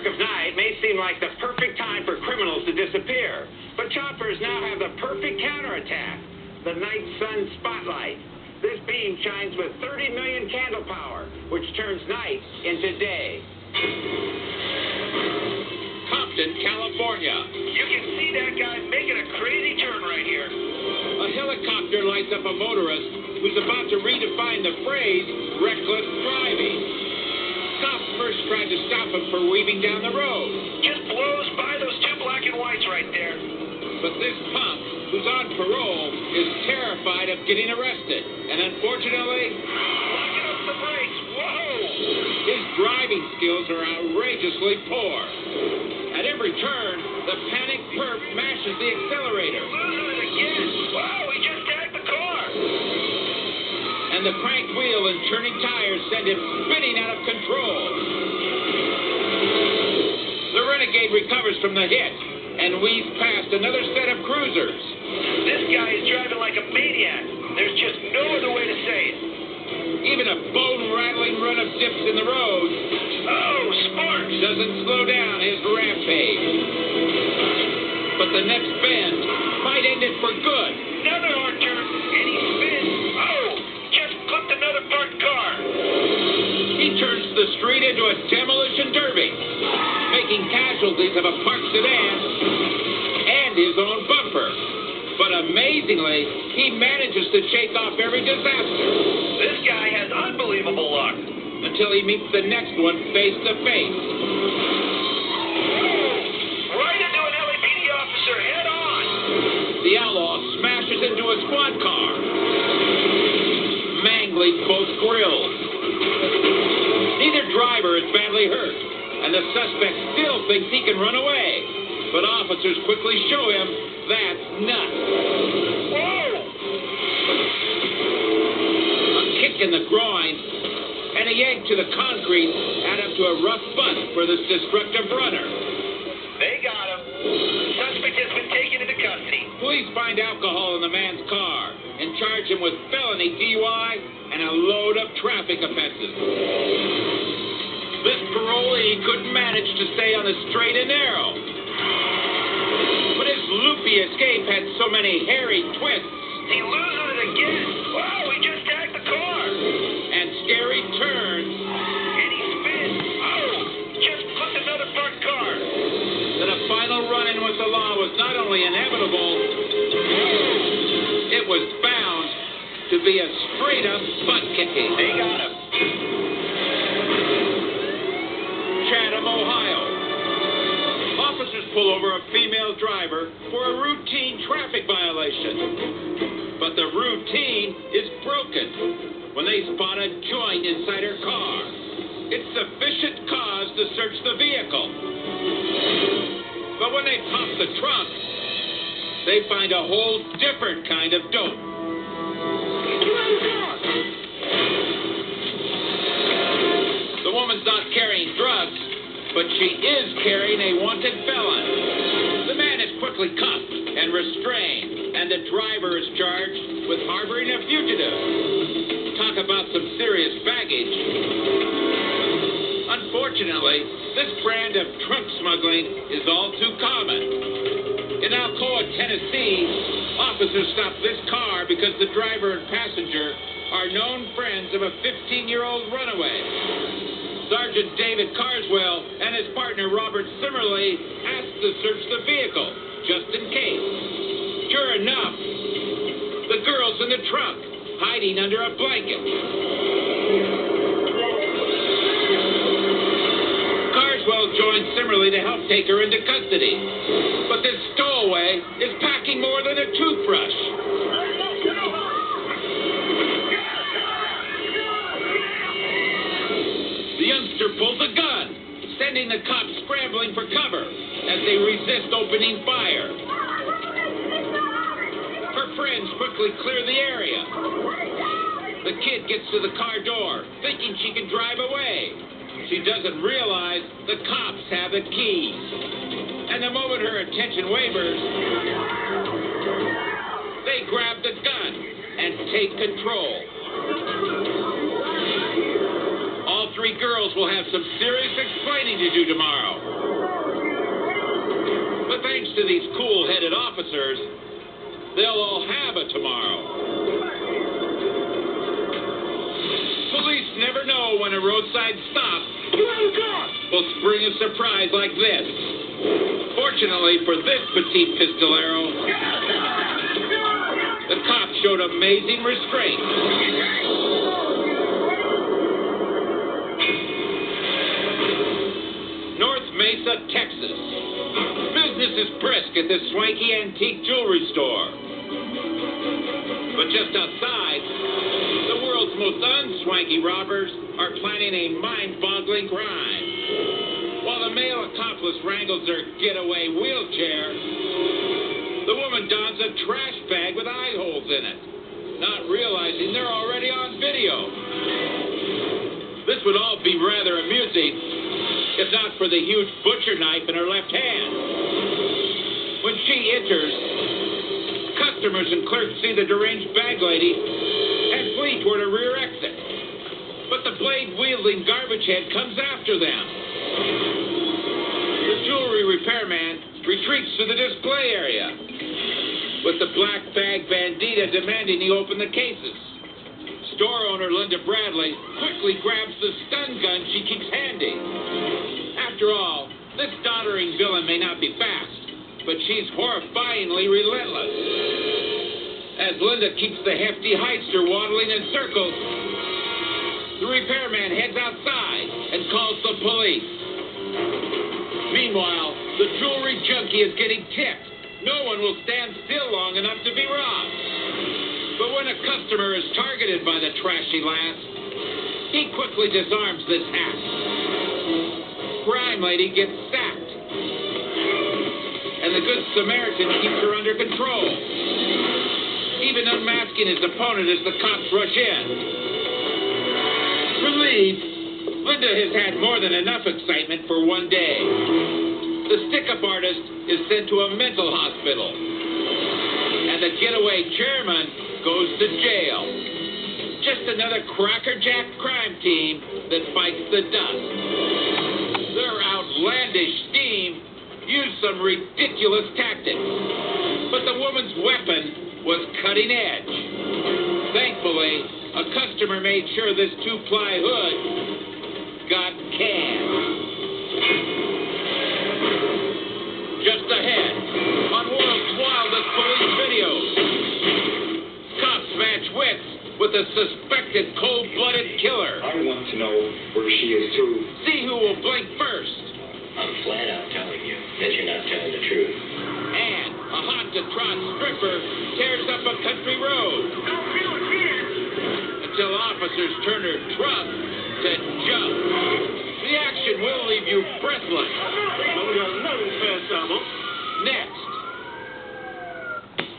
dark of night may seem like the perfect time for criminals to disappear, but choppers now have the perfect counterattack, the night sun spotlight. This beam shines with 30 million candle power, which turns night into day. Compton, California. You can see that guy making a crazy turn right here. A helicopter lights up a motorist who's about to redefine the phrase reckless driving. Cops first tried to stop him for weaving down the road. Just blows by those two black and whites right there. But this punk, who's on parole, is terrified of getting arrested. And unfortunately, locking up the brakes. Whoa! His driving skills are outrageously poor. At every turn, the panicked perp mashes the accelerator. Losing it again. Whoa, he just tagged the car. And the cranked wheel and turning tires send him spinning out of control. The renegade recovers from the hit and weaves past another set of cruisers. This guy is driving like a maniac. There's just no other way to say it. Even a bone-rattling run of dips in the road Sparks doesn't slow down his rampage. But the next bend might end it for good. Another hard turn, and he spins. Just clipped another parked car. He turns the street into a demolition derby, making casualties of a parked sedan and his own bumper. But amazingly, he manages to shake off every disaster. This guy has unbelievable luck. Until he meets the next one face to face. Right into an LAPD officer head on. The outlaw smashes into a squad car, mangling both grills. Neither driver is badly hurt, and the suspect still thinks he can run away. But officers quickly show him that's nuts. Whoa! A kick in the groin and a yank to the concrete add up to a rough bust for this destructive runner. They got him. The suspect has been taken into custody. Police find alcohol in the man's car and charge him with felony DUI and a load of traffic offenses. This parolee couldn't manage to stay on the straight and narrow. But his loopy escape had so many hairy twists. He loses it again. Wow, he just tagged the car. And scary turns. And he spins. Just clipped another parked car. That a final run-in with the law was not only inevitable, it was bound to be a straight-up butt-kicking. They got him. Chatham, Ohio. Officers pull over a female driver for a routine traffic violation. But the routine is broken when they spot a joint inside her car. It's sufficient cause to search the vehicle. But when they pop the trunk, they find a whole different kind of dope. The woman's not carrying drugs, but she is carrying a wanted felon. The man is quickly cuffed and restrained, and the driver is charged with harboring a fugitive. Talk about some serious baggage. Unfortunately, this brand of trunk smuggling is all too common. In Alcoa, Tennessee, officers stopped this car because the driver and passenger are known friends of a 15-year-old runaway. Sergeant David Carswell and his partner Robert Simmerly asked to search the vehicle, just in case. Sure enough, the girl's in the trunk, hiding under a blanket. Carswell joined Simmerly to help take her into custody. But this stowaway is packing more than a toothbrush. The youngster pulls a gun, sending the cops scrambling for cover as they resist opening fire. Her friends quickly clear the area. The kid gets to the car door, thinking she can drive away. She doesn't realize the cops have the keys. And the moment her attention wavers, they grab the gun and take control. All three we girls will have some serious explaining to do tomorrow. But thanks to these cool-headed officers, they'll all have a tomorrow. Police never know when a roadside stop will spring a surprise like this. Fortunately for this petite pistolero, the cops showed amazing restraint. North Mesa, Texas. Business is brisk at this swanky antique jewelry store. But just outside, the world's most unswanky robbers are planning a mind-boggling crime. While the male accomplice wrangles their getaway wheelchair, the woman dons a trash bag with eye holes in it, not realizing they're already on video. This would all be rather amusing, if not for the huge butcher knife in her left hand. When she enters, customers and clerks see the deranged bag lady and flee toward a rear exit. But the blade-wielding garbage head comes after them. The jewelry repairman retreats to the display area, with the black bag bandita demanding he open the cases. Store owner Linda Bradley quickly grabs the stun gun she keeps handy. After all, this doddering villain may not be fast, but she's horrifyingly relentless. As Linda keeps the hefty heister waddling in circles, the repairman heads outside and calls the police. Meanwhile, the jewelry junkie is getting ticked. No one will stand still long enough to be robbed. But when a customer is targeted by the trashy lass, he quickly disarms this hack. Crime lady gets sacked, and the Good Samaritan keeps her under control, even unmasking his opponent as the cops rush in. Relieved, Linda has had more than enough excitement for one day. The stick-up artist is sent to a mental hospital, and the getaway chairman goes to jail. Just another crackerjack crime team that bites the dust. Their outlandish scheme used some ridiculous tactics, but the woman's weapon was cutting edge. Thankfully, a customer made sure this 2-ply hood got canned. Just ahead, on World's Wildest police videos, cops match wits with a suspected cold-blooded killer. I want to know where she is, too. See who will blink first. I'm flat out telling you that you're not telling the truth. And a hot-to-trot stripper tears up a country road. Don't do it, kid. Until officers turn her trunk to jump. The action will leave you breathless. We got another fast album. Next.